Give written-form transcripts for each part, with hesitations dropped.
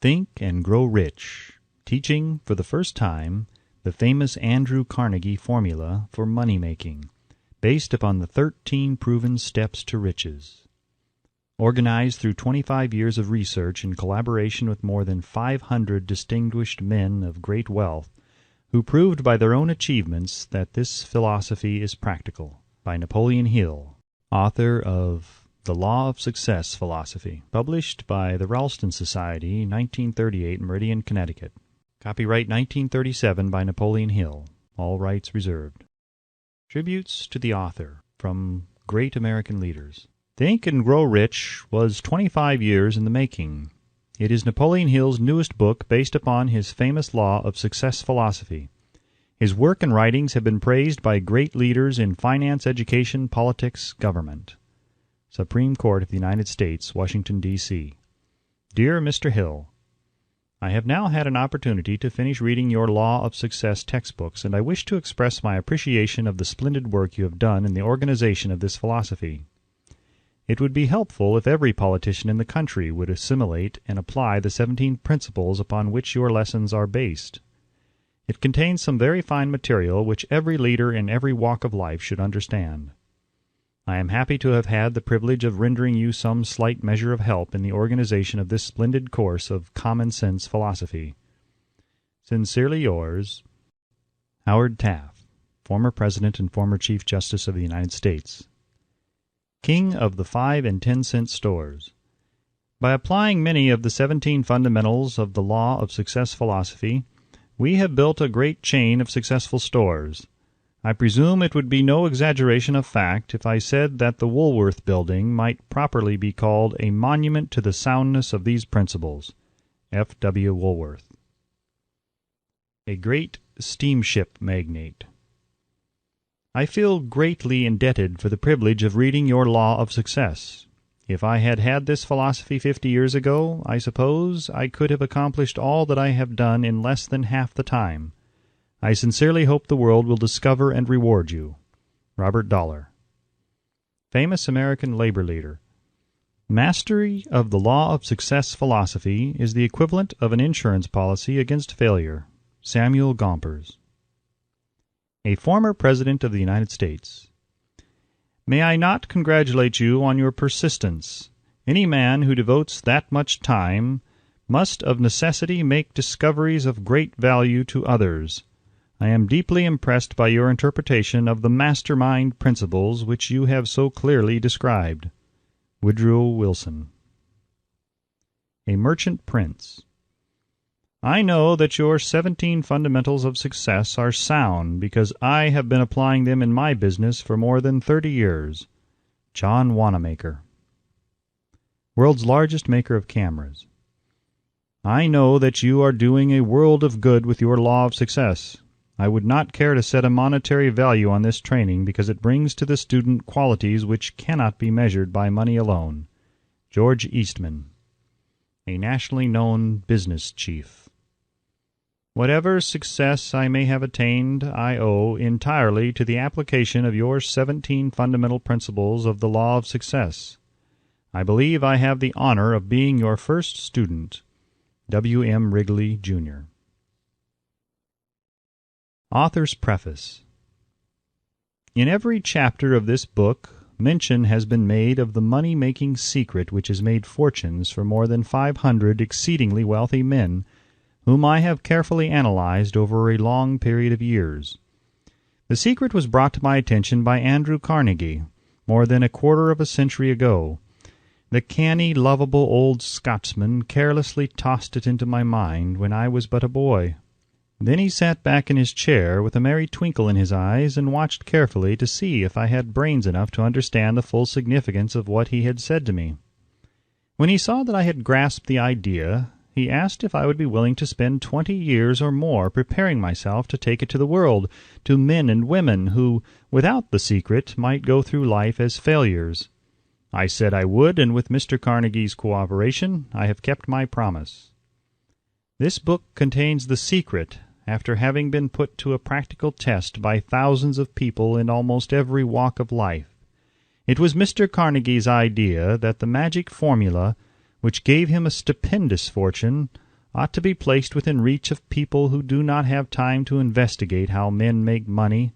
Think and Grow Rich, teaching for the first time the famous Andrew Carnegie formula for money-making, based upon the 13 proven steps to riches. Organized through 25 years of research in collaboration with more than 500 distinguished men of great wealth, who proved by their own achievements that this philosophy is practical, by Napoleon Hill, author of The Law of Success Philosophy, published by the Ralston Society, 1938, Meridian, Connecticut. Copyright 1937 by Napoleon Hill. All rights reserved. Tributes to the author from great American leaders. Think and Grow Rich was 25 years in the making. It is Napoleon Hill's newest book based upon his famous Law of Success philosophy. His work and writings have been praised by great leaders in finance, education, politics, government. Supreme Court of the United States, Washington, D.C. Dear Mr. Hill, I have now had an opportunity to finish reading your Law of Success textbooks, and I wish to express my appreciation of the splendid work you have done in the organization of this philosophy. It would be helpful if every politician in the country would assimilate and apply the 17 principles upon which your lessons are based. It contains some very fine material which every leader in every walk of life should understand. I am happy to have had the privilege of rendering you some slight measure of help in the organization of this splendid course of common-sense philosophy. Sincerely yours, Howard Taft, former President and former Chief Justice of the United States. King of the 5 and 10 cent stores. By applying many of the 17 fundamentals of the Law of Success philosophy, we have built a great chain of successful stores. I presume it would be no exaggeration of fact if I said that the Woolworth Building might properly be called a monument to the soundness of these principles. F. W. Woolworth. A great steamship magnate. I feel greatly indebted for the privilege of reading your Law of Success. If I had had this philosophy 50 years ago, I suppose I could have accomplished all that I have done in less than half the time. I sincerely hope the world will discover and reward you. Robert Dollar. Famous American labor leader. Mastery of the Law of Success philosophy is the equivalent of an insurance policy against failure. Samuel Gompers. A former President of the United States. May I not congratulate you on your persistence? Any man who devotes that much time must of necessity make discoveries of great value to others. I am deeply impressed by your interpretation of the mastermind principles which you have so clearly described. Woodrow Wilson. A Merchant Prince. I know that your 17 fundamentals of success are sound because I have been applying them in my business for more than 30 years. John Wanamaker. World's largest maker of cameras. I know that you are doing a world of good with your Law of Success. I would not care to set a monetary value on this training because it brings to the student qualities which cannot be measured by money alone. George Eastman. A nationally known business chief. Whatever success I may have attained, I owe entirely to the application of your 17 fundamental principles of the Law of Success. I believe I have the honor of being your first student. W. M. Wrigley, Jr. Author's Preface. In every chapter of this book, mention has been made of the money-making secret which has made fortunes for more than 500 exceedingly wealthy men, whom I have carefully analyzed over a long period of years. The secret was brought to my attention by Andrew Carnegie, more than a quarter of a century ago. The canny, lovable old Scotsman carelessly tossed it into my mind when I was but a boy. Then he sat back in his chair with a merry twinkle in his eyes and watched carefully to see if I had brains enough to understand the full significance of what he had said to me. When he saw that I had grasped the idea, he asked if I would be willing to spend 20 years or more preparing myself to take it to the world, to men and women who, without the secret, might go through life as failures. I said I would, and with Mr. Carnegie's cooperation, I have kept my promise. This book contains the secret, after having been put to a practical test by thousands of people in almost every walk of life. It was Mr. Carnegie's idea that the magic formula, which gave him a stupendous fortune, ought to be placed within reach of people who do not have time to investigate how men make money,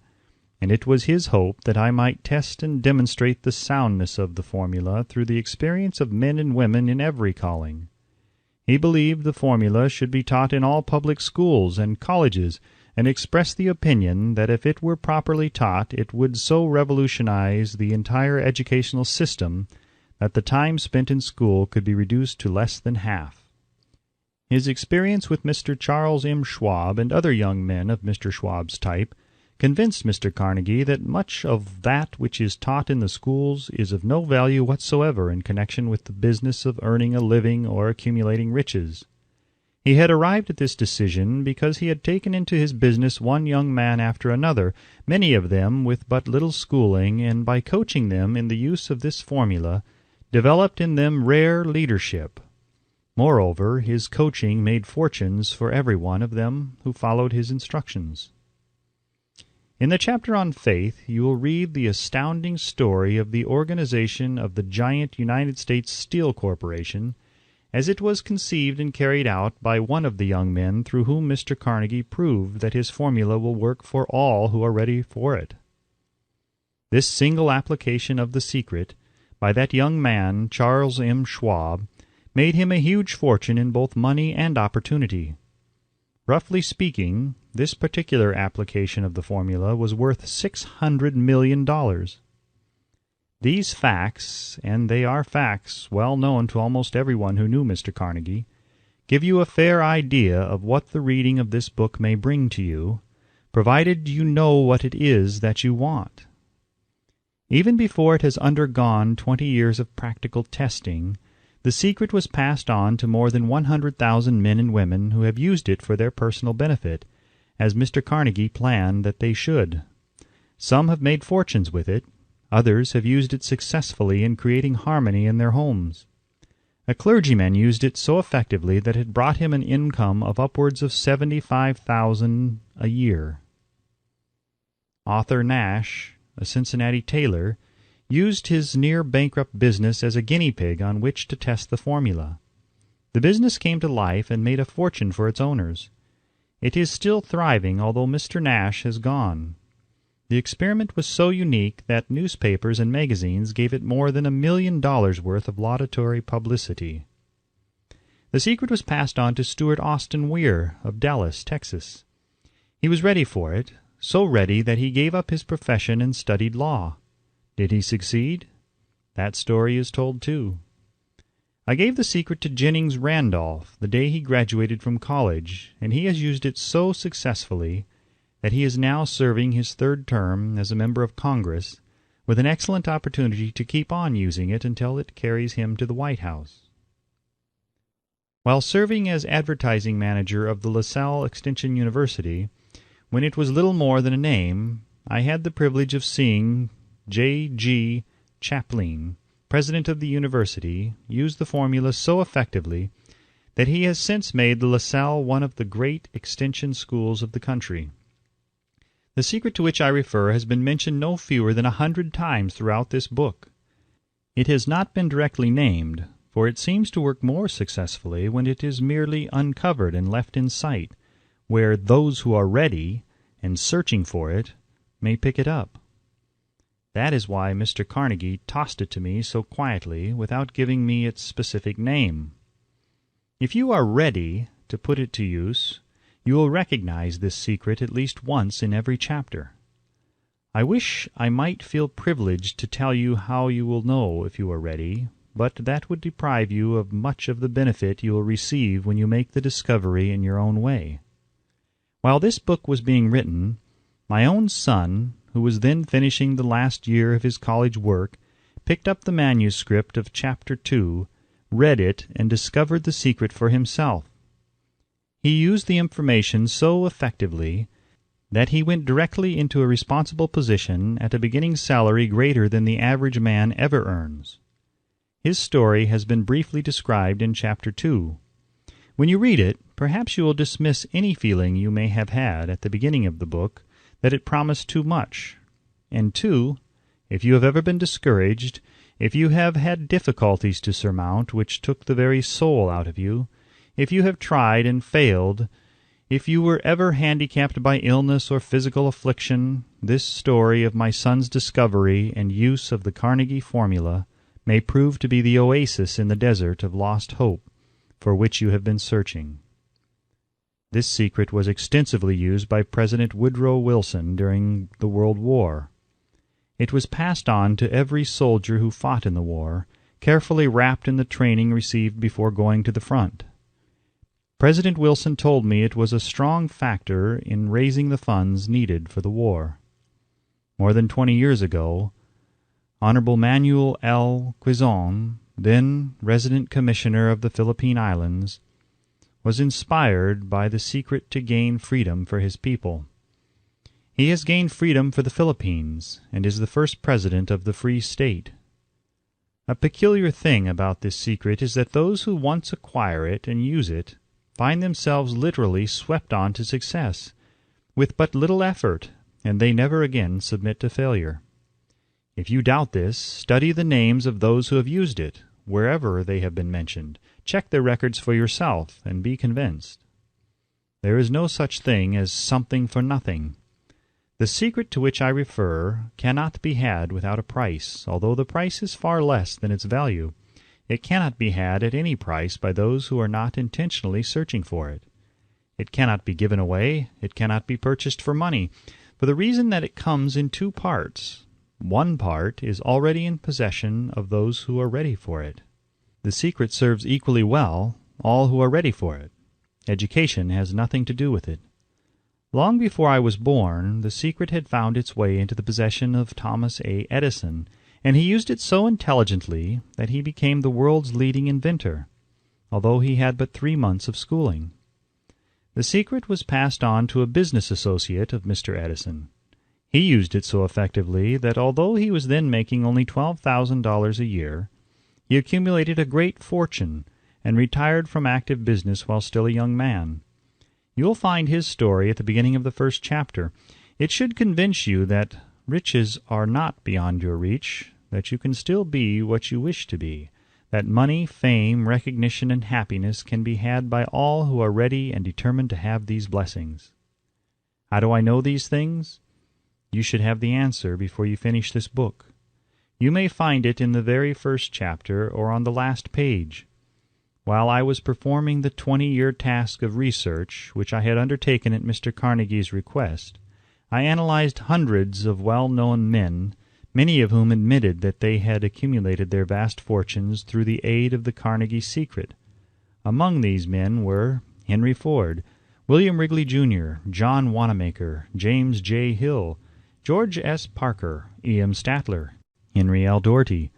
and it was his hope that I might test and demonstrate the soundness of the formula through the experience of men and women in every calling. He believed the formula should be taught in all public schools and colleges, and expressed the opinion that if it were properly taught it would so revolutionize the entire educational system that the time spent in school could be reduced to less than half. His experience with Mr. Charles M. Schwab and other young men of Mr. Schwab's type convinced Mr. Carnegie that much of that which is taught in the schools is of no value whatsoever in connection with the business of earning a living or accumulating riches. He had arrived at this decision because he had taken into his business one young man after another, many of them with but little schooling, and by coaching them in the use of this formula, developed in them rare leadership. Moreover, his coaching made fortunes for every one of them who followed his instructions. In the chapter on faith, you will read the astounding story of the organization of the giant United States Steel Corporation, as it was conceived and carried out by one of the young men through whom Mr. Carnegie proved that his formula will work for all who are ready for it. This single application of the secret by that young man, Charles M. Schwab, made him a huge fortune in both money and opportunity. Roughly speaking, this particular application of the formula was worth $600 million. These facts, and they are facts well known to almost everyone who knew Mr. Carnegie, give you a fair idea of what the reading of this book may bring to you, provided you know what it is that you want. Even before it has undergone 20 years of practical testing, the secret was passed on to more than 100,000 men and women who have used it for their personal benefit, as Mr. Carnegie planned that they should. Some have made fortunes with it. Others have used it successfully in creating harmony in their homes. A clergyman used it so effectively that it brought him an income of upwards of $75,000 a year. Arthur Nash, a Cincinnati tailor, used his near-bankrupt business as a guinea pig on which to test the formula. The business came to life and made a fortune for its owners. It is still thriving, although Mr. Nash has gone. The experiment was so unique that newspapers and magazines gave it more than $1 million worth of laudatory publicity. The secret was passed on to Stuart Austin Weir of Dallas, Texas. He was ready for it, so ready that he gave up his profession and studied law. Did he succeed? That story is told too. I gave the secret to Jennings Randolph the day he graduated from college, and he has used it so successfully that he is now serving his third term as a member of Congress, with an excellent opportunity to keep on using it until it carries him to the White House. While serving as advertising manager of the LaSalle Extension University, when it was little more than a name, I had the privilege of seeing J.G. Chaplin, president of the university, use the formula so effectively that he has since made the LaSalle one of the great extension schools of the country. The secret to which I refer has been mentioned no fewer than 100 times throughout this book. It has not been directly named, for it seems to work more successfully when it is merely uncovered and left in sight, where those who are ready and searching for it may pick it up. That is why Mr. Carnegie tossed it to me so quietly without giving me its specific name. If you are ready to put it to use, you will recognize this secret at least once in every chapter. I wish I might feel privileged to tell you how you will know if you are ready, but that would deprive you of much of the benefit you will receive when you make the discovery in your own way. While this book was being written, my own son, who was then finishing the last year of his college work, picked up the manuscript of Chapter 2, read it, and discovered the secret for himself. He used the information so effectively that he went directly into a responsible position at a beginning salary greater than the average man ever earns. His story has been briefly described in Chapter 2. When you read it, perhaps you will dismiss any feeling you may have had at the beginning of the book that it promised too much. And 2, if you have ever been discouraged, if you have had difficulties to surmount which took the very soul out of you, If you have tried and failed, if you were ever handicapped by illness or physical affliction, this story of my son's discovery and use of the Carnegie formula may prove to be the oasis in the desert of lost hope for which you have been searching. This secret was extensively used by President Woodrow Wilson during the World War. It was passed on to every soldier who fought in the war, carefully wrapped in the training received before going to the front. President Wilson told me it was a strong factor in raising the funds needed for the war. More than 20 years ago, Honorable Manuel L. Quizon, then Resident Commissioner of the Philippine Islands, was inspired by the secret to gain freedom for his people. He has gained freedom for the Philippines and is the first president of the Free State. A peculiar thing about this secret is that those who once acquire it and use it find themselves literally swept on to success, with but little effort, and they never again submit to failure. If you doubt this, study the names of those who have used it, wherever they have been mentioned. Check their records for yourself, and be convinced. There is no such thing as something for nothing. The secret to which I refer cannot be had without a price, although the price is far less than its value. It cannot be had at any price by those who are not intentionally searching for it. It cannot be given away. It cannot be purchased for money, for the reason that it comes in two parts. One part is already in possession of those who are ready for it. The secret serves equally well all who are ready for it. Education has nothing to do with it. Long before I was born, the secret had found its way into the possession of Thomas A. Edison, and he used it so intelligently that he became the world's leading inventor, although he had but 3 months of schooling. The secret was passed on to a business associate of Mr. Edison. He used it so effectively that although he was then making only $12,000 a year, he accumulated a great fortune and retired from active business while still a young man. You will find his story at the beginning of the first chapter. It should convince you that riches are not beyond your reach, that you can still be what you wish to be, that money, fame, recognition, and happiness can be had by all who are ready and determined to have these blessings. How do I know these things? You should have the answer before you finish this book. You may find it in the very first chapter or on the last page. While I was performing the 20-year task of research which I had undertaken at Mr. Carnegie's request, I analyzed hundreds of well-known men, many of whom admitted that they had accumulated their vast fortunes through the aid of the Carnegie secret. Among these men were Henry Ford, William Wrigley, Jr., John Wanamaker, James J. Hill, George S. Parker, E.M. Statler, Henry L. Doherty,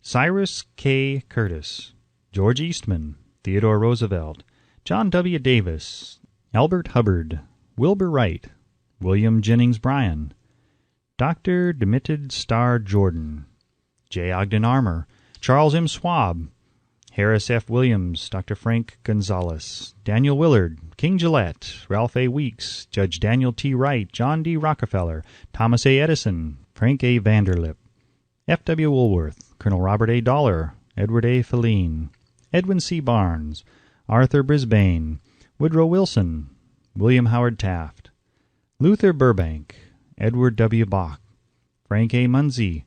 Cyrus K. Curtis, George Eastman, Theodore Roosevelt, John W. Davis, Albert Hubbard, Wilbur Wright, William Jennings Bryan, Dr. Demitted Starr Jordan, J. Ogden Armour, Charles M. Schwab, Harris F. Williams, Dr. Frank Gonzalez, Daniel Willard, King Gillette, Ralph A. Weeks, Judge Daniel T. Wright, John D. Rockefeller, Thomas A. Edison, Frank A. Vanderlip, F. W. Woolworth, Colonel Robert A. Dollar, Edward A. Filene, Edwin C. Barnes, Arthur Brisbane, Woodrow Wilson, William Howard Taft, Luther Burbank, Edward W. Bach, Frank A. Munsey,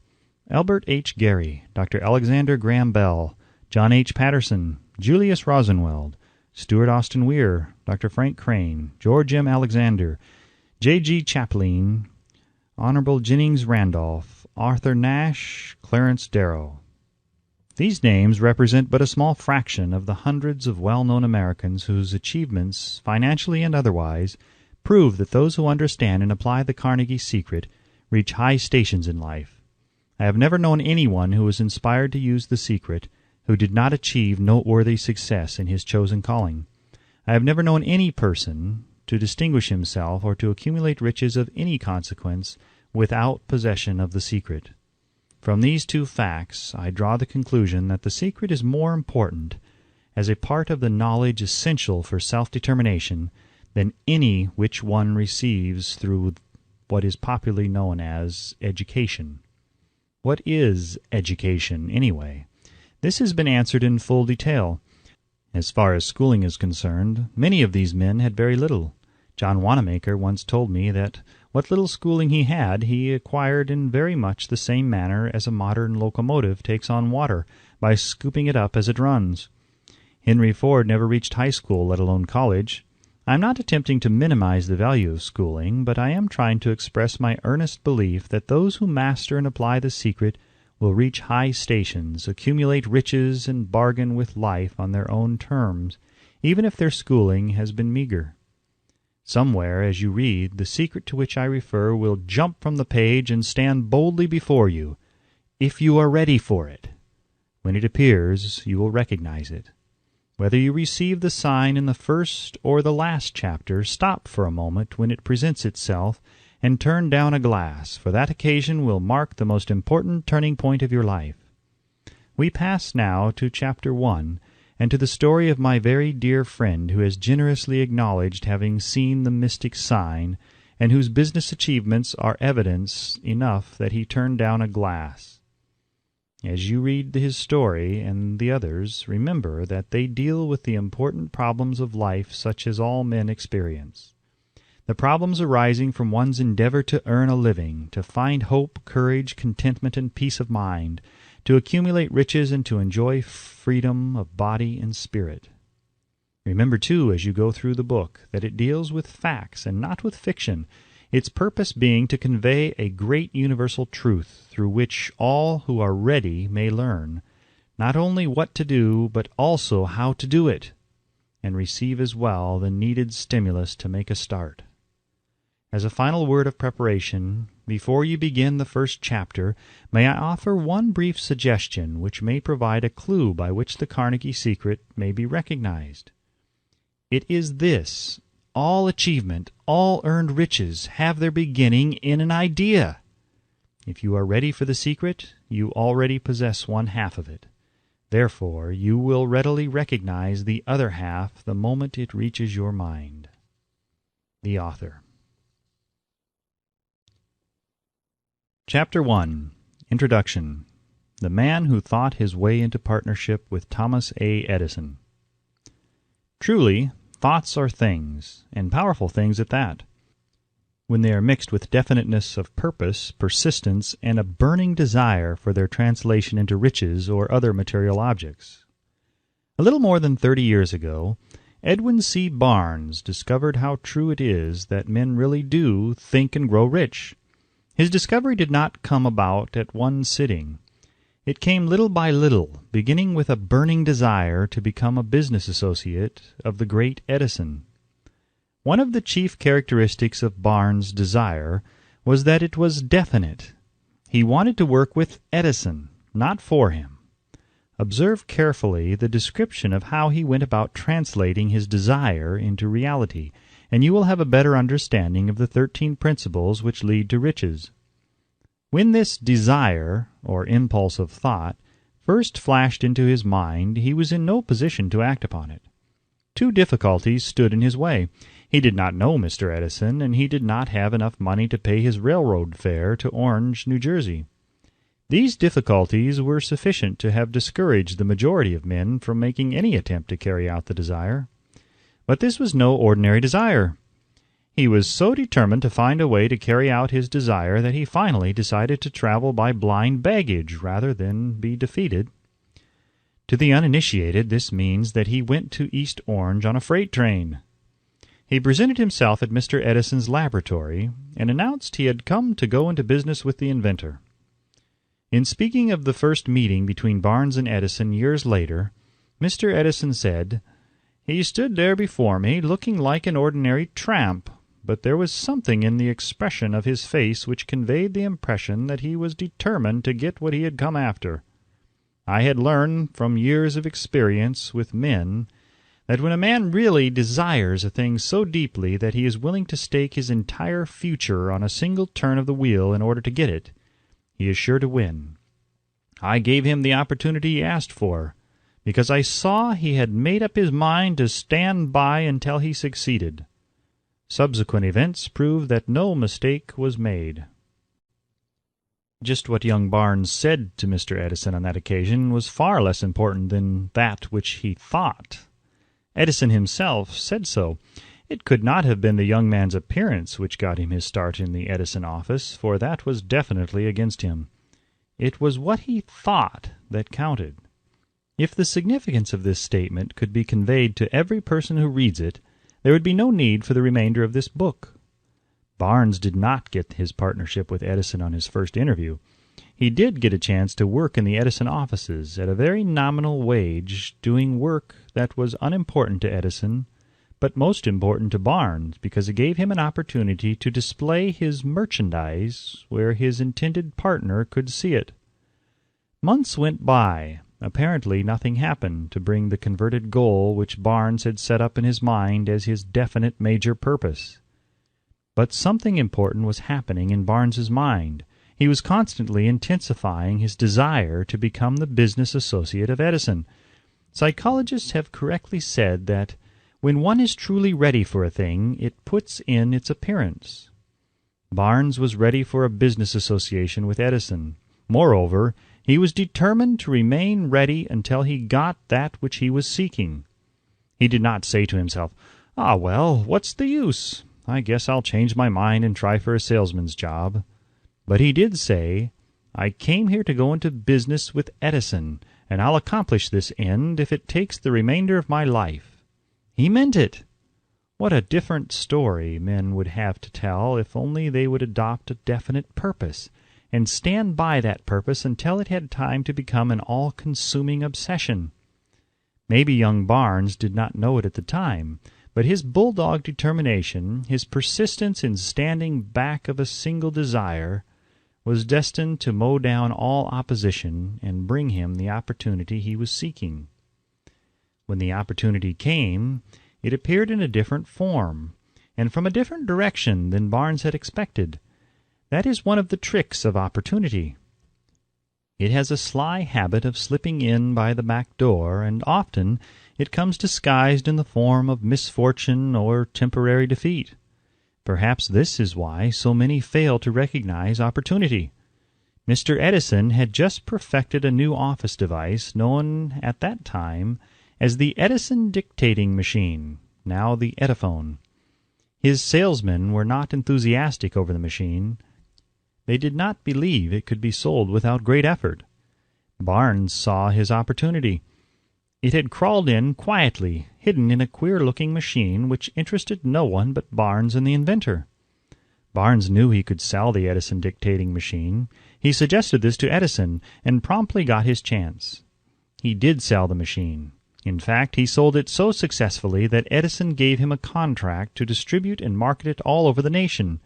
Albert H. Gary, Dr. Alexander Graham Bell, John H. Patterson, Julius Rosenweld, Stuart Austin Weir, Dr. Frank Crane, George M. Alexander, J. G. Chaplin, Honorable Jennings Randolph, Arthur Nash, Clarence Darrow. These names represent but a small fraction of the hundreds of well-known Americans whose achievements, financially and otherwise, prove that those who understand and apply the Carnegie secret reach high stations in life. I have never known anyone who was inspired to use the secret who did not achieve noteworthy success in his chosen calling. I have never known any person to distinguish himself or to accumulate riches of any consequence without possession of the secret. From these two facts, I draw the conclusion that the secret is more important as a part of the knowledge essential for self-determination than any which one receives through what is popularly known as education. What is education, anyway? This has been answered in full detail. As far as schooling is concerned, many of these men had very little. John Wanamaker once told me that what little schooling he had he acquired in very much the same manner as a modern locomotive takes on water, by scooping it up as it runs. Henry Ford never reached high school, let alone college. I am not attempting to minimize the value of schooling, but I am trying to express my earnest belief that those who master and apply the secret will reach high stations, accumulate riches, and bargain with life on their own terms, even if their schooling has been meager. Somewhere, as you read, the secret to which I refer will jump from the page and stand boldly before you, if you are ready for it. When it appears, you will recognize it. Whether you receive the sign in the first or the last chapter, stop for a moment when it presents itself, and turn down a glass, for that occasion will mark the most important turning point of your life. We pass now to Chapter 1, and to the story of my very dear friend who has generously acknowledged having seen the mystic sign, and whose business achievements are evidence enough that he turned down a glass. As you read his story and the others, remember that they deal with the important problems of life such as all men experience. The problems arising from one's endeavor to earn a living, to find hope, courage, contentment, and peace of mind, to accumulate riches, and to enjoy freedom of body and spirit. Remember, too, as you go through the book, that it deals with facts and not with fiction, its purpose being to convey a great universal truth through which all who are ready may learn, not only what to do, but also how to do it, and receive as well the needed stimulus to make a start. As a final word of preparation, before you begin the first chapter, may I offer one brief suggestion which may provide a clue by which the Carnegie secret may be recognized. It is this: all achievement, all earned riches have their beginning in an idea. If you are ready for the secret, you already possess one half of it. Therefore, you will readily recognize the other half the moment it reaches your mind. The Author. Chapter 1. Introduction. The Man Who Thought His Way into Partnership with Thomas A. Edison. Truly, thoughts are things, and powerful things at that, when they are mixed with definiteness of purpose, persistence, and a burning desire for their translation into riches or other material objects. A little more than 30 years ago, Edwin C. Barnes discovered how true it is that men really do think and grow rich. His discovery did not come about at one sitting. It came little by little, beginning with a burning desire to become a business associate of the great Edison. One of the chief characteristics of Barnes' desire was that it was definite. He wanted to work with Edison, not for him. Observe carefully the description of how he went about translating his desire into reality, and you will have a better understanding of the 13 principles which lead to riches. When this desire, or impulse of thought, first flashed into his mind, he was in no position to act upon it. Two difficulties stood in his way. He did not know Mr. Edison, and he did not have enough money to pay his railroad fare to Orange, New Jersey. These difficulties were sufficient to have discouraged the majority of men from making any attempt to carry out the desire. But this was no ordinary desire. He was so determined to find a way to carry out his desire that he finally decided to travel by blind baggage rather than be defeated. To the uninitiated, this means that he went to East Orange on a freight train. He presented himself at Mr. Edison's laboratory and announced he had come to go into business with the inventor. In speaking of the first meeting between Barnes and Edison years later, Mr. Edison said, "He stood there before me, looking like an ordinary tramp, but there was something in the expression of his face which conveyed the impression that he was determined to get what he had come after. I had learned from years of experience with men that when a man really desires a thing so deeply that he is willing to stake his entire future on a single turn of the wheel in order to get it, he is sure to win. I gave him the opportunity he asked for, because I saw he had made up his mind to stand by until he succeeded. Subsequent events proved that no mistake was made." Just what young Barnes said to Mr. Edison on that occasion was far less important than that which he thought. Edison himself said so. It could not have been the young man's appearance which got him his start in the Edison office, for that was definitely against him. It was what he thought that counted. If the significance of this statement could be conveyed to every person who reads it, there would be no need for the remainder of this book. Barnes did not get his partnership with Edison on his first interview. He did get a chance to work in the Edison offices at a very nominal wage, doing work that was unimportant to Edison, but most important to Barnes, because it gave him an opportunity to display his merchandise where his intended partner could see it. Months went by. Apparently nothing happened to bring the converted goal which Barnes had set up in his mind as his definite major purpose. But something important was happening in Barnes's mind. He was constantly intensifying his desire to become the business associate of Edison. Psychologists have correctly said that when one is truly ready for a thing, it puts in its appearance. Barnes was ready for a business association with Edison. Moreover, he was determined to remain ready until he got that which he was seeking. He did not say to himself, well, what's the use? I guess I'll change my mind and try for a salesman's job. But he did say, I came here to go into business with Edison, and I'll accomplish this end if it takes the remainder of my life. He meant it. What a different story men would have to tell if only they would adopt a definite purpose, and stand by that purpose until it had time to become an all-consuming obsession. Maybe young Barnes did not know it at the time, but his bulldog determination, his persistence in standing back of a single desire, was destined to mow down all opposition and bring him the opportunity he was seeking. When the opportunity came, it appeared in a different form, and from a different direction than Barnes had expected. That is one of the tricks of opportunity. It has a sly habit of slipping in by the back door, and often it comes disguised in the form of misfortune or temporary defeat. Perhaps this is why so many fail to recognize opportunity. Mr. Edison had just perfected a new office device known at that time as the Edison dictating machine, now the Ediphone. His salesmen were not enthusiastic over the machine. They did not believe it could be sold without great effort. Barnes saw his opportunity. It had crawled in quietly, hidden in a queer-looking machine which interested no one but Barnes and the inventor. Barnes knew he could sell the Edison dictating machine. He suggested this to Edison, and promptly got his chance. He did sell the machine. In fact, he sold it so successfully that Edison gave him a contract to distribute and market it all over the nation.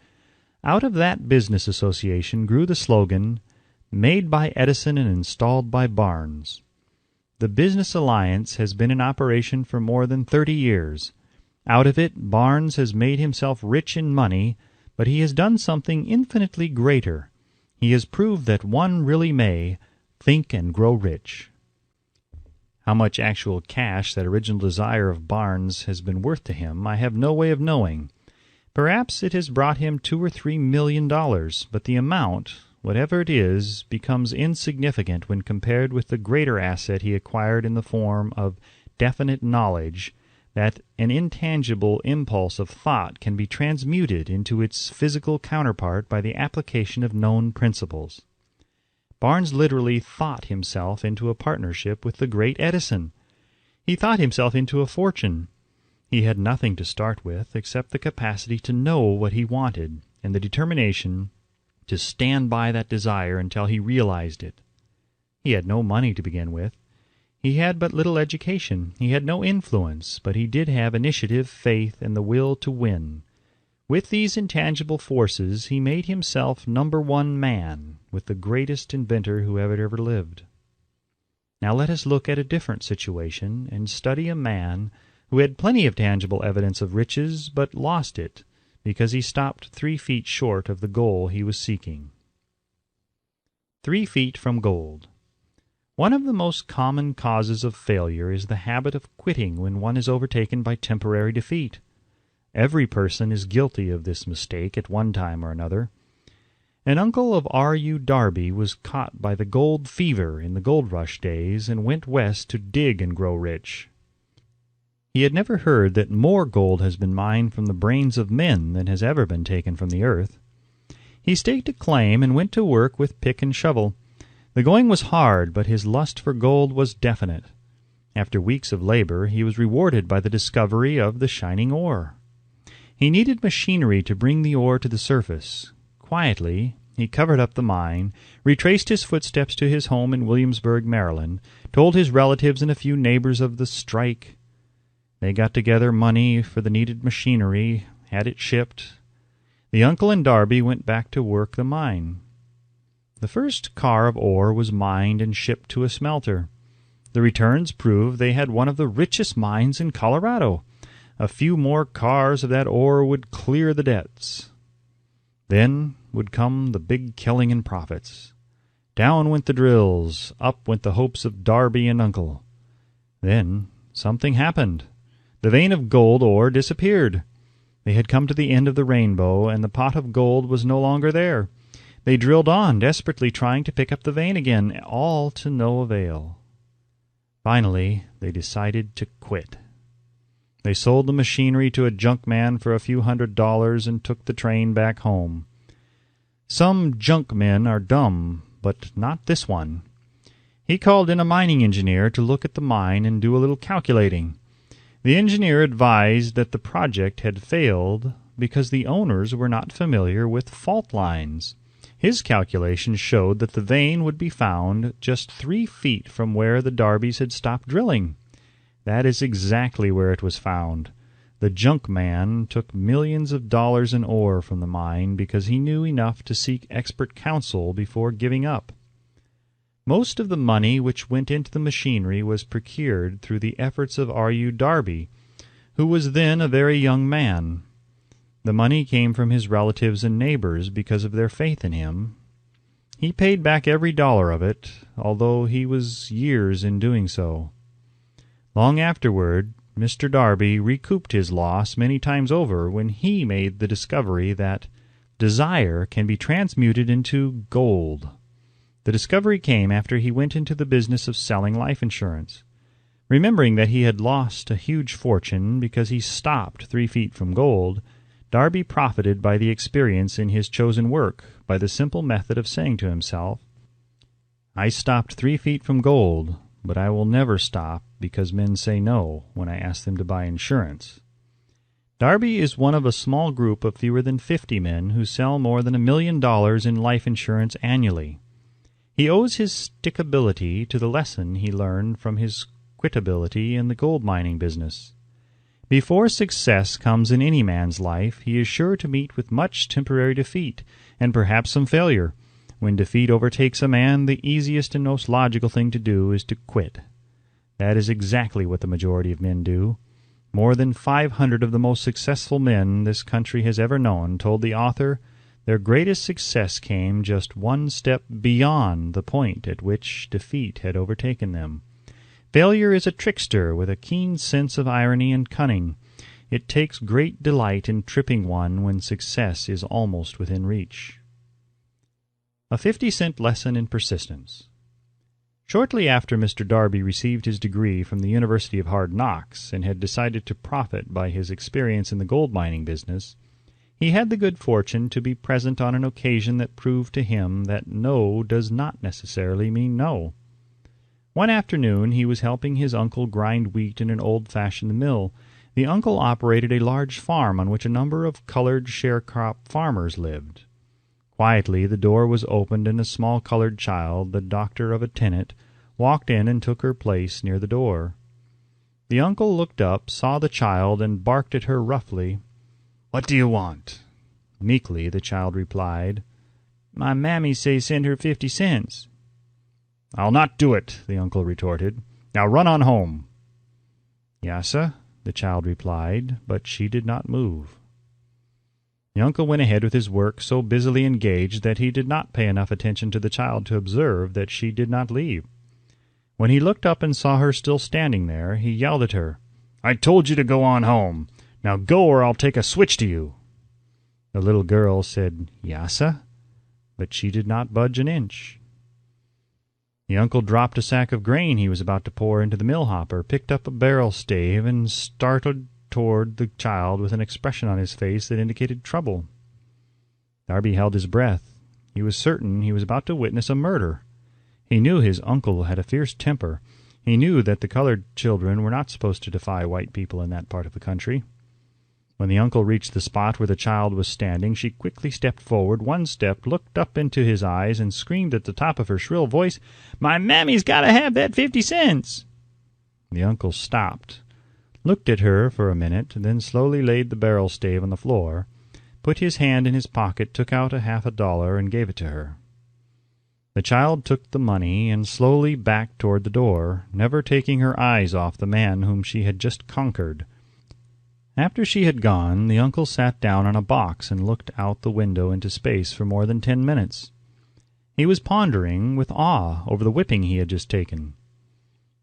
Out of that business association grew the slogan, "Made by Edison and installed by Barnes." The business alliance has been in operation for more than 30 years. Out of it, Barnes has made himself rich in money, but he has done something infinitely greater. He has proved that one really may think and grow rich. How much actual cash that original desire of Barnes has been worth to him, I have no way of knowing. Perhaps it has brought him $2 or $3 million, but the amount, whatever it is, becomes insignificant when compared with the greater asset he acquired in the form of definite knowledge that an intangible impulse of thought can be transmuted into its physical counterpart by the application of known principles. Barnes literally thought himself into a partnership with the great Edison. He thought himself into a fortune. He had nothing to start with except the capacity to know what he wanted and the determination to stand by that desire until he realized it. He had no money to begin with. He had but little education. He had no influence, but he did have initiative, faith, and the will to win. With these intangible forces, he made himself #1 man with the greatest inventor who ever lived. Now let us look at a different situation and study a man who had plenty of tangible evidence of riches, but lost it because he stopped 3 feet short of the goal he was seeking. 3 feet from gold. One of the most common causes of failure is the habit of quitting when one is overtaken by temporary defeat. Every person is guilty of this mistake at one time or another. An uncle of R.U. Darby was caught by the gold fever in the gold rush days and went west to dig and grow rich. He had never heard that more gold has been mined from the brains of men than has ever been taken from the earth. He staked a claim and went to work with pick and shovel. The going was hard, but his lust for gold was definite. After weeks of labor, he was rewarded by the discovery of the shining ore. He needed machinery to bring the ore to the surface. Quietly, he covered up the mine, retraced his footsteps to his home in Williamsburg, Maryland, told his relatives and a few neighbors of the strike. They got together money for the needed machinery, had it shipped. The uncle and Darby went back to work the mine. The first car of ore was mined and shipped to a smelter. The returns proved they had one of the richest mines in Colorado. A few more cars of that ore would clear the debts. Then would come the big killing and profits. Down went the drills, up went the hopes of Darby and uncle. Then something happened. The vein of gold ore disappeared. They had come to the end of the rainbow, and the pot of gold was no longer there. They drilled on, desperately trying to pick up the vein again, all to no avail. Finally, they decided to quit. They sold the machinery to a junk man for a few $100s and took the train back home. Some junk men are dumb, but not this one. He called in a mining engineer to look at the mine and do a little calculating. The engineer advised that the project had failed because the owners were not familiar with fault lines. His calculations showed that the vein would be found just 3 feet from where the Darbys had stopped drilling. That is exactly where it was found. The junk man took millions of dollars in ore from the mine because he knew enough to seek expert counsel before giving up. Most of the money which went into the machinery was procured through the efforts of R.U. Darby, who was then a very young man. The money came from his relatives and neighbors because of their faith in him. He paid back every dollar of it, although he was years in doing so. Long afterward, Mr. Darby recouped his loss many times over when he made the discovery that desire can be transmuted into gold. The discovery came after he went into the business of selling life insurance. Remembering that he had lost a huge fortune because he stopped 3 feet from gold, Darby profited by the experience in his chosen work by the simple method of saying to himself, "I stopped 3 feet from gold, but I will never stop because men say no when I ask them to buy insurance." Darby is one of a small group of fewer than 50 men who sell more than $1 million in life insurance annually. He owes his stickability to the lesson he learned from his quitability in the gold mining business. Before success comes in any man's life, he is sure to meet with much temporary defeat, and perhaps some failure. When defeat overtakes a man, the easiest and most logical thing to do is to quit. That is exactly what the majority of men do. More than 500 of the most successful men this country has ever known told the author their greatest success came just one step beyond the point at which defeat had overtaken them. Failure is a trickster with a keen sense of irony and cunning. It takes great delight in tripping one when success is almost within reach. A 50-cent lesson in persistence. Shortly after Mr. Darby received his degree from the University of Hard Knocks and had decided to profit by his experience in the gold mining business, he had the good fortune to be present on an occasion that proved to him that no does not necessarily mean no. One afternoon he was helping his uncle grind wheat in an old-fashioned mill. The uncle operated a large farm on which a number of colored sharecrop farmers lived. Quietly the door was opened and a small colored child, the doctor of a tenant, walked in and took her place near the door. The uncle looked up, saw the child, and barked at her roughly. "What do you want?" Meekly the child replied, "My mammy say send her 50 cents. "I'll not do it," the uncle retorted. "Now run on home." "Yassa," the child replied, but she did not move. The uncle went ahead with his work, so busily engaged that he did not pay enough attention to the child to observe that she did not leave. When he looked up and saw her still standing there, he yelled at her, "I told you to go on home. Now go or I'll take a switch to you." The little girl said, "Yassa," but she did not budge an inch. The uncle dropped a sack of grain he was about to pour into the mill hopper, picked up a barrel stave, and started toward the child with an expression on his face that indicated trouble. Darby held his breath. He was certain he was about to witness a murder. He knew his uncle had a fierce temper. He knew that the colored children were not supposed to defy white people in that part of the country. When the uncle reached the spot where the child was standing, she quickly stepped forward, one step, looked up into his eyes, and screamed at the top of her shrill voice, "My mammy's got to have that 50 cents!" The uncle stopped, looked at her for a minute, then slowly laid the barrel stave on the floor, put his hand in his pocket, took out $50, and gave it to her. The child took the money and slowly backed toward the door, never taking her eyes off the man whom she had just conquered. After she had gone, the uncle sat down on a box and looked out the window into space for more than 10 minutes. He was pondering with awe over the whipping he had just taken.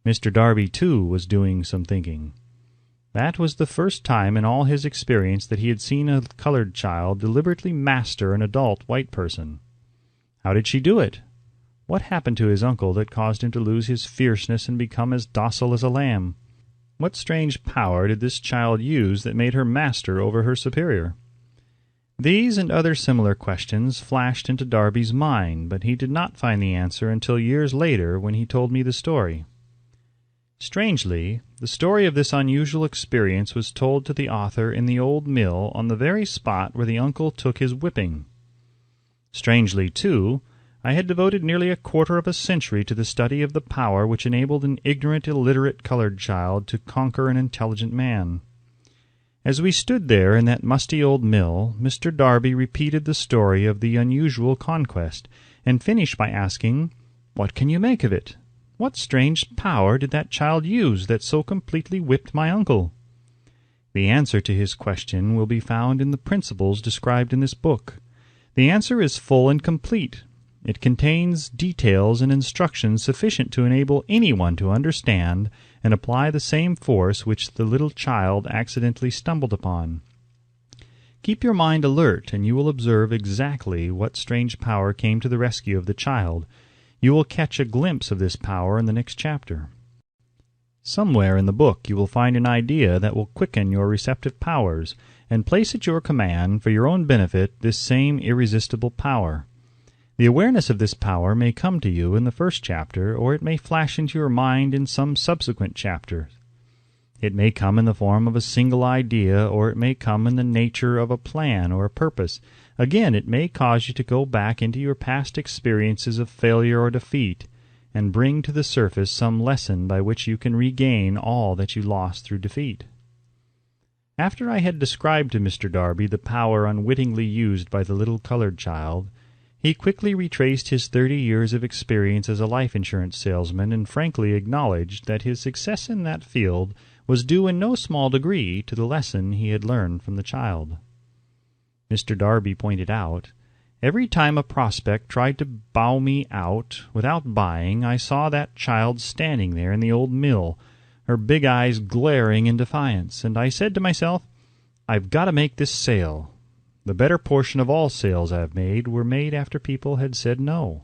Mr. Darby, too, was doing some thinking. That was the first time in all his experience that he had seen a colored child deliberately master an adult white person. How did she do it? What happened to his uncle that caused him to lose his fierceness and become as docile as a lamb? What strange power did this child use that made her master over her superior? These and other similar questions flashed into Darby's mind, but he did not find the answer until years later when he told me the story. Strangely, the story of this unusual experience was told to the author in the old mill on the very spot where the uncle took his whipping. Strangely, too, I had devoted nearly a quarter of a century to the study of the power which enabled an ignorant, illiterate colored child to conquer an intelligent man. As we stood there in that musty old mill, Mr. Darby repeated the story of the unusual conquest, and finished by asking, "What can you make of it? What strange power did that child use that so completely whipped my uncle?" The answer to his question will be found in the principles described in this book. The answer is full and complete. It contains details and instructions sufficient to enable anyone to understand and apply the same force which the little child accidentally stumbled upon. Keep your mind alert, and you will observe exactly what strange power came to the rescue of the child. You will catch a glimpse of this power in the next chapter. Somewhere in the book you will find an idea that will quicken your receptive powers, and place at your command, for your own benefit, this same irresistible power. The awareness of this power may come to you in the first chapter, or it may flash into your mind in some subsequent chapter. It may come in the form of a single idea, or it may come in the nature of a plan or a purpose. Again, it may cause you to go back into your past experiences of failure or defeat, and bring to the surface some lesson by which you can regain all that you lost through defeat. After I had described to Mr. Darby the power unwittingly used by the little colored child, he quickly retraced his 30 years of experience as a life insurance salesman and frankly acknowledged that his success in that field was due in no small degree to the lesson he had learned from the child. Mr. Darby pointed out, every time a prospect tried to bow me out without buying, I saw that child standing there in the old mill, her big eyes glaring in defiance, and I said to myself, "I've got to make this sale." The better portion of all sales I have made were made after people had said no.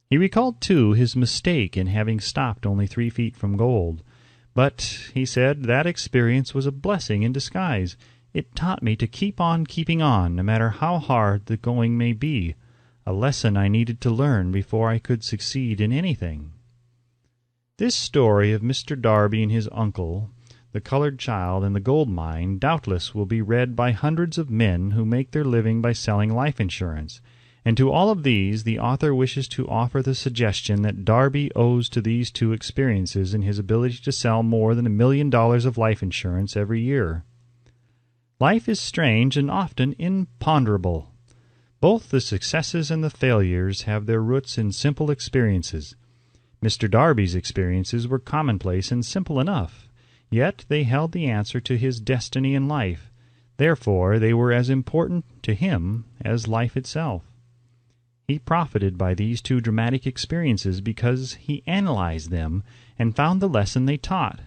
He recalled, too, his mistake in having stopped only 3 feet from gold. But, he said, that experience was a blessing in disguise. It taught me to keep on keeping on, no matter how hard the going may be, a lesson I needed to learn before I could succeed in anything. This story of Mr. Darby and his uncle, the colored child, and the gold mine doubtless will be read by hundreds of men who make their living by selling life insurance, and to all of these the author wishes to offer the suggestion that Darby owes to these 2 experiences in his ability to sell more than $1 million of life insurance every year. Life is strange and often imponderable. Both the successes and the failures have their roots in simple experiences. Mr. Darby's experiences were commonplace and simple enough. Yet they held the answer to his destiny in life. Therefore they were as important to him as life itself. He profited by these 2 dramatic experiences because he analyzed them and found the lesson they taught.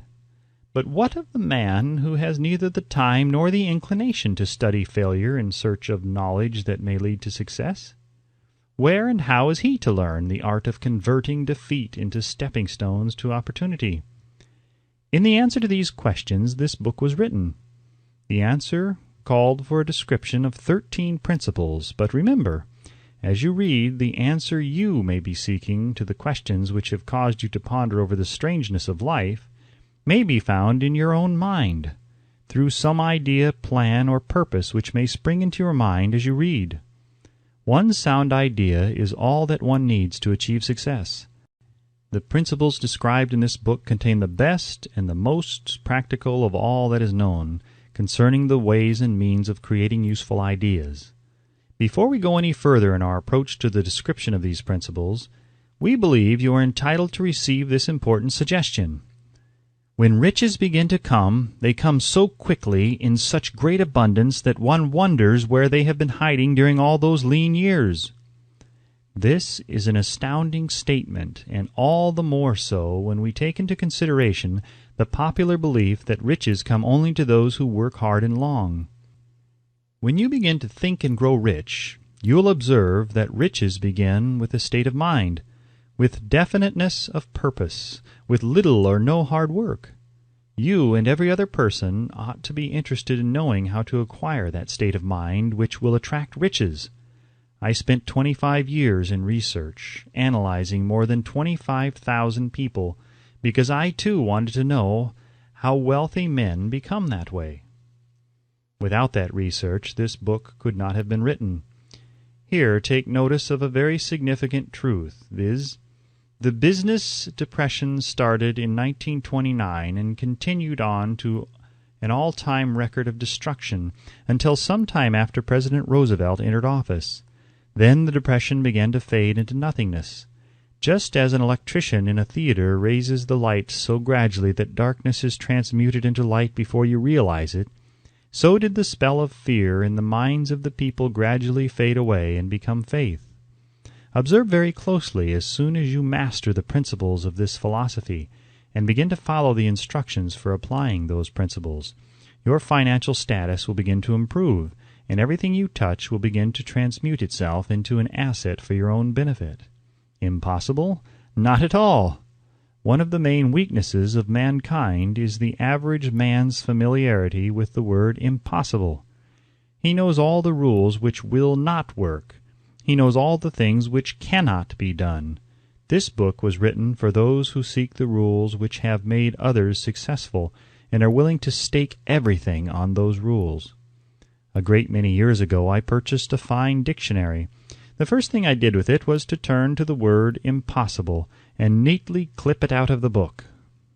But what of the man who has neither the time nor the inclination to study failure in search of knowledge that may lead to success? Where and how is he to learn the art of converting defeat into stepping stones to opportunity? In the answer to these questions, this book was written. The answer called for a description of 13 principles, but remember, as you read, the answer you may be seeking to the questions which have caused you to ponder over the strangeness of life may be found in your own mind, through some idea, plan, or purpose which may spring into your mind as you read. One sound idea is all that one needs to achieve success. The principles described in this book contain the best and the most practical of all that is known concerning the ways and means of creating useful ideas. Before we go any further in our approach to the description of these principles, we believe you are entitled to receive this important suggestion. When riches begin to come, they come so quickly in such great abundance that one wonders where they have been hiding during all those lean years. This is an astounding statement, and all the more so when we take into consideration the popular belief that riches come only to those who work hard and long. When you begin to think and grow rich, you will observe that riches begin with a state of mind, with definiteness of purpose, with little or no hard work. You and every other person ought to be interested in knowing how to acquire that state of mind which will attract riches. I spent 25 years in research, analyzing more than 25,000 people, because I too wanted to know how wealthy men become that way. Without that research, this book could not have been written. Here, take notice of a very significant truth, viz., the business depression started in 1929 and continued on to an all-time record of destruction until some time after President Roosevelt entered office. Then the depression began to fade into nothingness. Just as an electrician in a theater raises the light so gradually that darkness is transmuted into light before you realize it, so did the spell of fear in the minds of the people gradually fade away and become faith. Observe very closely as soon as you master the principles of this philosophy and begin to follow the instructions for applying those principles. Your financial status will begin to improve, and everything you touch will begin to transmute itself into an asset for your own benefit. Impossible? Not at all! One of the main weaknesses of mankind is the average man's familiarity with the word impossible. He knows all the rules which will not work. He knows all the things which cannot be done. This book was written for those who seek the rules which have made others successful and are willing to stake everything on those rules. A great many years ago I purchased a fine dictionary. The first thing I did with it was to turn to the word impossible and neatly clip it out of the book.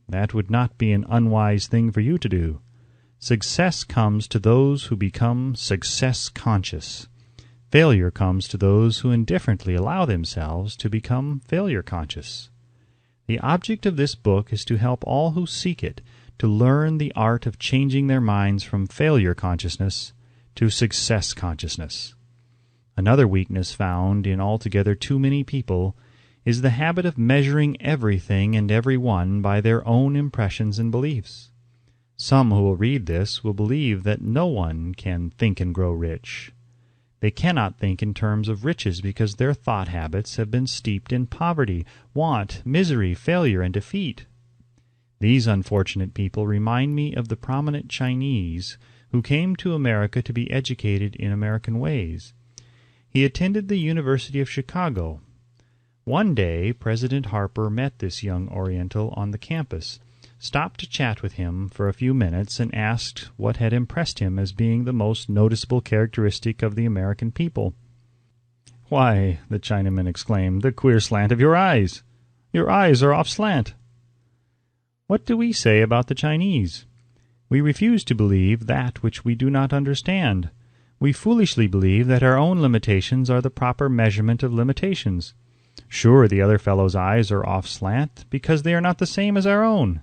That would not be an unwise thing for you to do. Success comes to those who become success-conscious. Failure comes to those who indifferently allow themselves to become failure-conscious. The object of this book is to help all who seek it to learn the art of changing their minds from failure-consciousness to success-consciousness. Another weakness found in altogether too many people is the habit of measuring everything and everyone by their own impressions and beliefs. Some who will read this will believe that no one can think and grow rich. They cannot think in terms of riches because their thought habits have been steeped in poverty, want, misery, failure, and defeat. These unfortunate people remind me of the prominent Chinese who came to America to be educated in American ways. He attended the University of Chicago. One day, President Harper met this young Oriental on the campus, stopped to chat with him for a few minutes, and asked what had impressed him as being the most noticeable characteristic of the American people. "Why," the Chinaman exclaimed, "the queer slant of your eyes. Your eyes are off slant." What do we say about the Chinese? We refuse to believe that which we do not understand. We foolishly believe that our own limitations are the proper measurement of limitations. Sure, the other fellow's eyes are off slant because they are not the same as our own.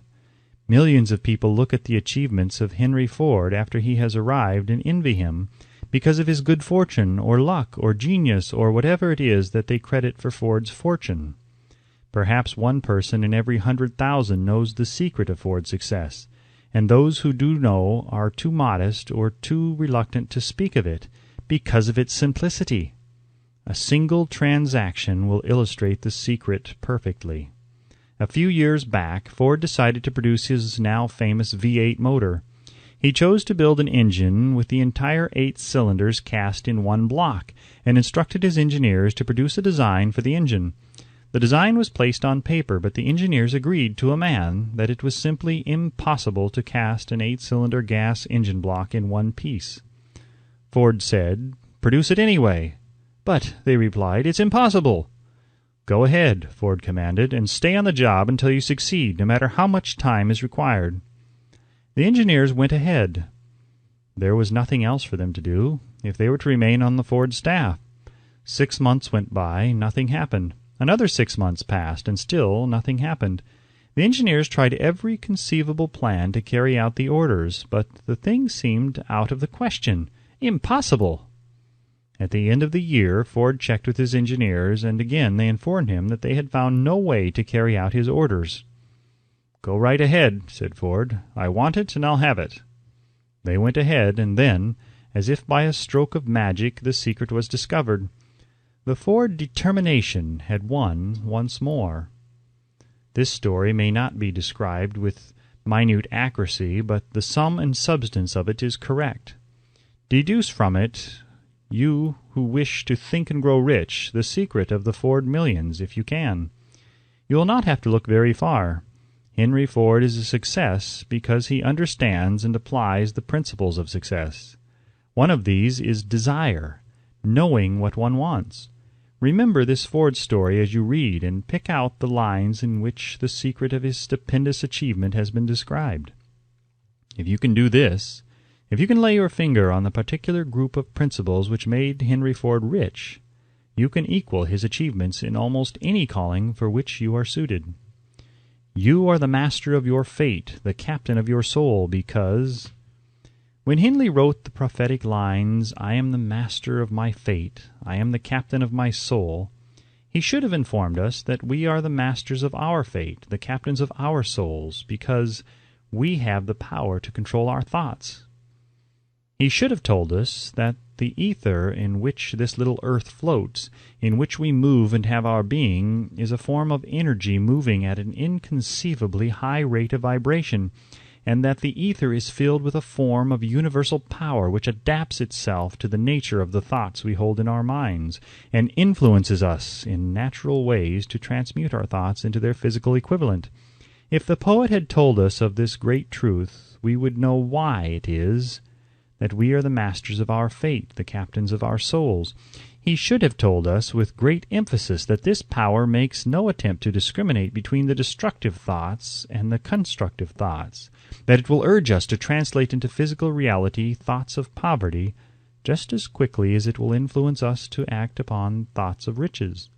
Millions of people look at the achievements of Henry Ford after he has arrived and envy him because of his good fortune or luck or genius or whatever it is that they credit for Ford's fortune. Perhaps one person in every 100,000 knows the secret of Ford's success, and those who do know are too modest or too reluctant to speak of it because of its simplicity. A single transaction will illustrate the secret perfectly. A few years back, Ford decided to produce his now famous V8 motor. He chose to build an engine with the entire 8 cylinders cast in one block, and instructed his engineers to produce a design for the engine. The design was placed on paper, but the engineers agreed to a man that it was simply impossible to cast an 8-cylinder gas engine block in one piece. Ford said, "Produce it anyway." "But," they replied, "it's impossible." "Go ahead," Ford commanded, "and stay on the job until you succeed, no matter how much time is required." The engineers went ahead. There was nothing else for them to do if they were to remain on the Ford staff. 6 months went by, nothing happened. Another 6 months passed, and still nothing happened. The engineers tried every conceivable plan to carry out the orders, but the thing seemed out of the question. Impossible! At the end of the year, Ford checked with his engineers, and again they informed him that they had found no way to carry out his orders. "Go right ahead," said Ford. "I want it, and I'll have it." They went ahead, and then, as if by a stroke of magic, the secret was discovered. The Ford determination had won once more. This story may not be described with minute accuracy, but the sum and substance of it is correct. Deduce from it, you who wish to think and grow rich, the secret of the Ford millions, if you can. You will not have to look very far. Henry Ford is a success because he understands and applies the principles of success. One of these is desire, knowing what one wants. Remember this Ford story as you read, and pick out the lines in which the secret of his stupendous achievement has been described. If you can do this, if you can lay your finger on the particular group of principles which made Henry Ford rich, you can equal his achievements in almost any calling for which you are suited. You are the master of your fate, the captain of your soul, because when Henley wrote the prophetic lines, "I am the master of my fate, I am the captain of my soul," he should have informed us that we are the masters of our fate, the captains of our souls, because we have the power to control our thoughts. He should have told us that the ether in which this little earth floats, in which we move and have our being, is a form of energy moving at an inconceivably high rate of vibration, and that the ether is filled with a form of universal power which adapts itself to the nature of the thoughts we hold in our minds, and influences us in natural ways to transmute our thoughts into their physical equivalent. If the poet had told us of this great truth, we would know why it is that we are the masters of our fate, the captains of our souls. He should have told us with great emphasis that this power makes no attempt to discriminate between the destructive thoughts and the constructive thoughts, that it will urge us to translate into physical reality thoughts of poverty just as quickly as it will influence us to act upon thoughts of riches.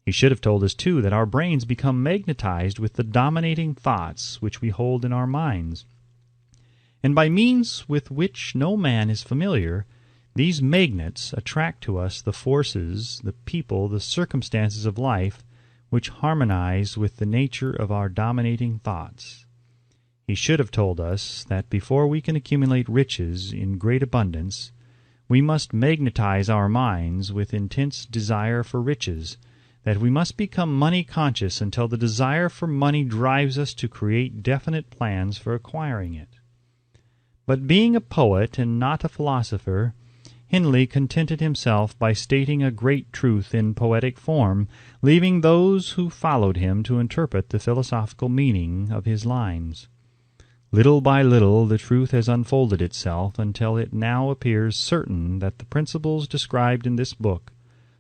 He should have told us, too, that our brains become magnetized with the dominating thoughts which we hold in our minds, and by means with which no man is familiar, these magnets attract to us the forces, the people, the circumstances of life which harmonize with the nature of our dominating thoughts. He should have told us that before we can accumulate riches in great abundance, we must magnetize our minds with intense desire for riches, that we must become money-conscious until the desire for money drives us to create definite plans for acquiring it. But being a poet and not a philosopher, Henley contented himself by stating a great truth in poetic form, leaving those who followed him to interpret the philosophical meaning of his lines. Little by little the truth has unfolded itself until it now appears certain that the principles described in this book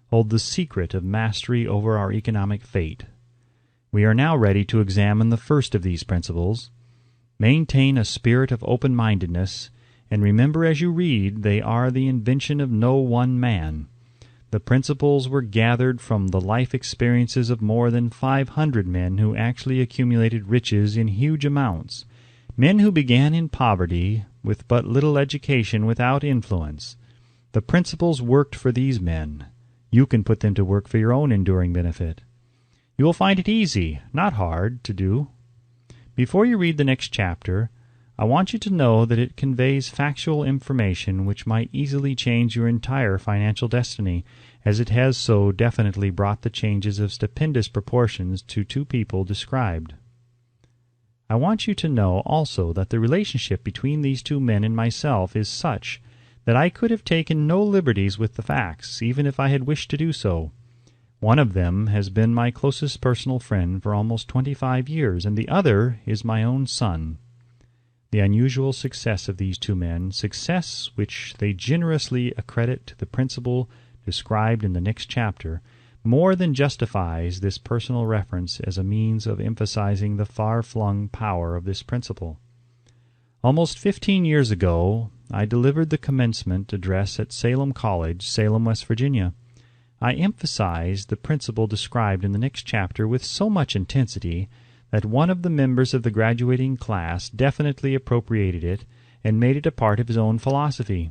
hold the secret of mastery over our economic fate. We are now ready to examine the first of these principles. Maintain a spirit of open-mindedness, and remember as you read they are the invention of no one man. The principles were gathered from the life experiences of more than 500 men who actually accumulated riches in huge amounts, men who began in poverty with but little education, without influence. The principles worked for these men. You can put them to work for your own enduring benefit. You will find it easy, not hard, to do. Before you read the next chapter, I want you to know that it conveys factual information which might easily change your entire financial destiny, as it has so definitely brought the changes of stupendous proportions to two people described. I want you to know also that the relationship between these two men and myself is such that I could have taken no liberties with the facts, even if I had wished to do so. One of them has been my closest personal friend for almost 25 years, and the other is my own son. The unusual success of these two men, success which they generously accredit to the principle described in the next chapter, more than justifies this personal reference as a means of emphasizing the far-flung power of this principle. Almost 15 years ago, I delivered the commencement address at Salem College, Salem, West Virginia. I emphasized the principle described in the next chapter with so much intensity that one of the members of the graduating class definitely appropriated it and made it a part of his own philosophy.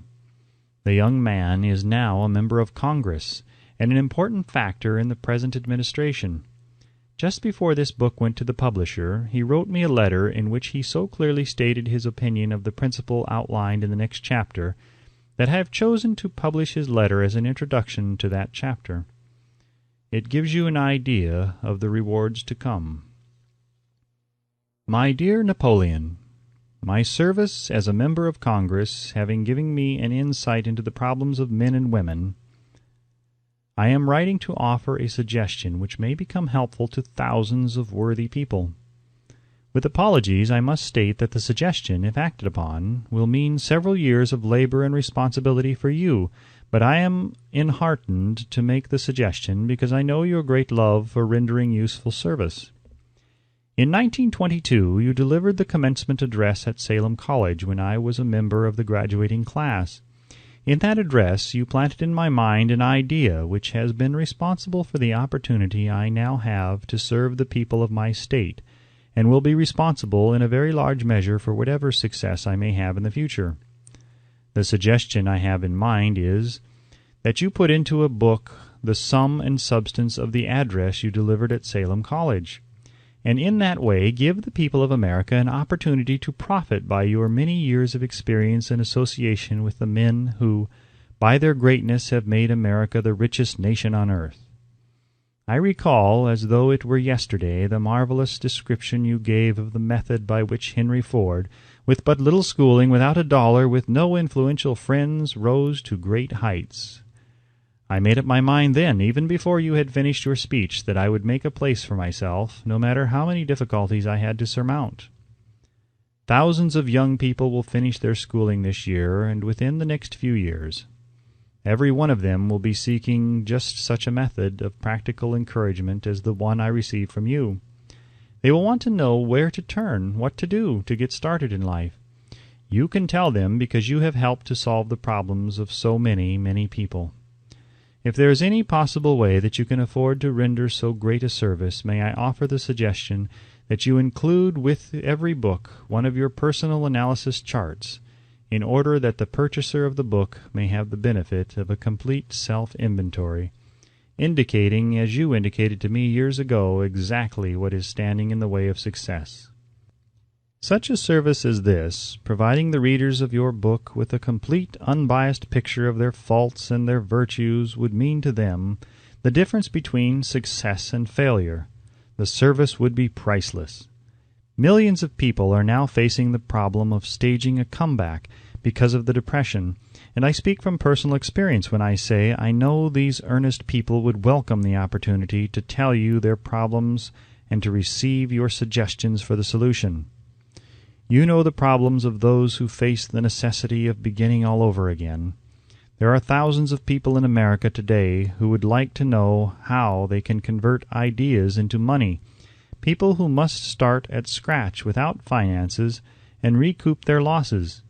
The young man is now a member of Congress and an important factor in the present administration. Just before this book went to the publisher, he wrote me a letter in which he so clearly stated his opinion of the principle outlined in the next chapter that I have chosen to publish his letter as an introduction to that chapter. It gives you an idea of the rewards to come. My dear Napoleon, my service as a member of Congress having given me an insight into the problems of men and women, I am writing to offer a suggestion which may become helpful to thousands of worthy people. With apologies, I must state that the suggestion, if acted upon, will mean several years of labor and responsibility for you, but I am enheartened to make the suggestion because I know your great love for rendering useful service. In 1922, you delivered the commencement address at Salem College when I was a member of the graduating class. In that address, you planted in my mind an idea which has been responsible for the opportunity I now have to serve the people of my state, and will be responsible in a very large measure for whatever success I may have in the future. The suggestion I have in mind is that you put into a book the sum and substance of the address you delivered at Salem College, and in that way give the people of America an opportunity to profit by your many years of experience and association with the men who, by their greatness, have made America the richest nation on earth. I recall, as though it were yesterday, the marvelous description you gave of the method by which Henry Ford, with but little schooling, without a dollar, with no influential friends, rose to great heights. I made up my mind then, even before you had finished your speech, that I would make a place for myself, no matter how many difficulties I had to surmount. Thousands of young people will finish their schooling this year, and within the next few years. Every one of them will be seeking just such a method of practical encouragement as the one I received from you. They will want to know where to turn, what to do, to get started in life. You can tell them because you have helped to solve the problems of so many, many people. If there is any possible way that you can afford to render so great a service, may I offer the suggestion that you include with every book one of your personal analysis charts, in order that the purchaser of the book may have the benefit of a complete self-inventory, indicating, as you indicated to me years ago, exactly what is standing in the way of success. Such a service as this, providing the readers of your book with a complete, unbiased picture of their faults and their virtues, would mean to them the difference between success and failure. The service would be priceless. Millions of people are now facing the problem of staging a comeback because of the Depression, and I speak from personal experience when I say I know these earnest people would welcome the opportunity to tell you their problems and to receive your suggestions for the solution. You know the problems of those who face the necessity of beginning all over again. There are thousands of people in America today who would like to know how they can convert ideas into money, people who must start at scratch without finances and recoup their losses.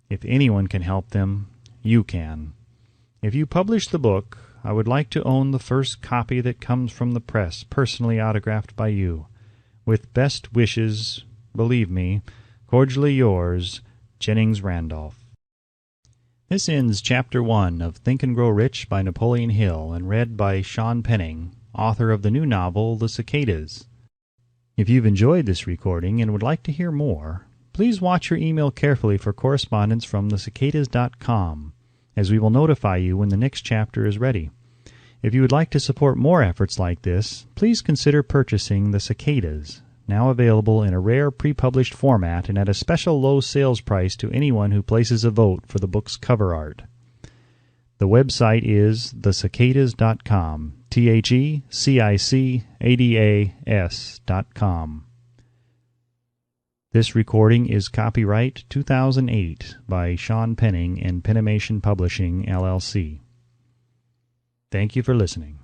If anyone can help them, you can. If you publish the book, I would like to own the first copy that comes from the press, personally autographed by you. With best wishes, believe me, cordially yours, Jennings Randolph. This ends Chapter 1 of Think and Grow Rich by Napoleon Hill, and read by Sean Penning, author of the new novel The Cicadas. If you've enjoyed this recording and would like to hear more, please watch your email carefully for correspondence from thecicadas.com, as we will notify you when the next chapter is ready. If you would like to support more efforts like this, please consider purchasing The Cicadas, now available in a rare pre-published format and at a special low sales price to anyone who places a vote for the book's cover art. The website is thecicadas.com, thecicadas.com. This recording is copyright 2008 by Sean Penning and Penimation Publishing, LLC. Thank you for listening.